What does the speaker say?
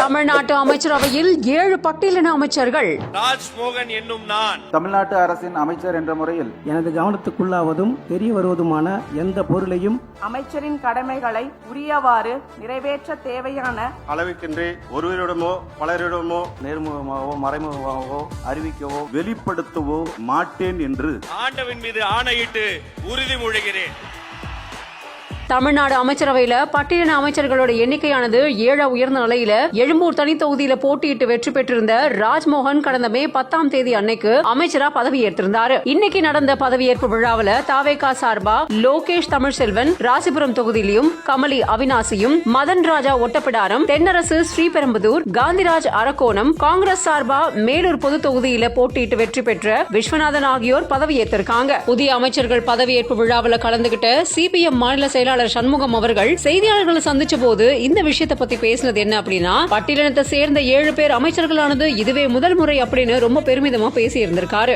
தமிழ்நாட்டு அமைச்சரவையில் 7 பட்டியலின அமைச்சர்கள். ராஜ்மோகன் என்னும் நான் தமிழ்நாட்டு அரசின் அமைச்சர் என்ற முறையில் எனது கவனத்துக்குள்ளாவதும் தெரிய வருவதுமான எந்த பொருளையும் அமைச்சரின் கடமைகளை உரியவாறு நிறைவேற்ற தேவையான அளவுக்கின்றி ஒருவரிடமோ பலரிடமோ நேர்முகமாகவோ மறைமுகமாகவோ அறிவிக்கவோ வெளிப்படுத்தவோ மாட்டேன் என்று ஆண்டவன் மீது ஆணையிட்டு உறுதிமொழிகிறேன். தமிழ்நாடு அமைச்சரவையில பட்டியலின அமைச்சர்களோட எண்ணிக்கையானது 7 உயர்ந்த நிலையில எழும்பூர் தனி தொகுதியில போட்டியிட்டு வெற்றி பெற்றிருந்த ராஜ்மோகன் கடந்த மே 10ஆம் தேதி அன்னைக்கு அமைச்சரா பதவியேற்றிருந்தாரு. இன்னைக்கு நடந்த பதவியேற்பு விழாவில் தாவேகா சார்பா லோகேஷ் தமிழ்செல்வன் ராசிபுரம் தொகுதியிலும், கமலி அவினாசியும், மதன் ராஜா ஒட்டப்பிடாரம், தென்னரசு ஸ்ரீபெரும்புதூர், காந்திராஜ் அரக்கோணம், காங்கிரஸ் சார்பா மேலூர் பொது தொகுதியில போட்டியிட்டு வெற்றி பெற்ற விஸ்வநாதன் ஆகியோர் பதவியேற்றிருக்காங்க. புதிய அமைச்சர்கள் பதவியேற்பு விழாவில் கலந்துகிட்ட சிபிஎம் மாநில செயலாளர் சண்முகம் அவர்கள் செய்தியாளர்களை சந்திச்ச போது இந்த விஷயத்தை பத்தி பேசினது என்ன அப்படின்னா, பட்டியலினத்தை சேர்ந்த 7 பேர் அமைச்சர்களானது இதுவே முதல் முறை அப்படின்னு ரொம்ப பெருமிதமா பேசி இருந்திருக்காரு.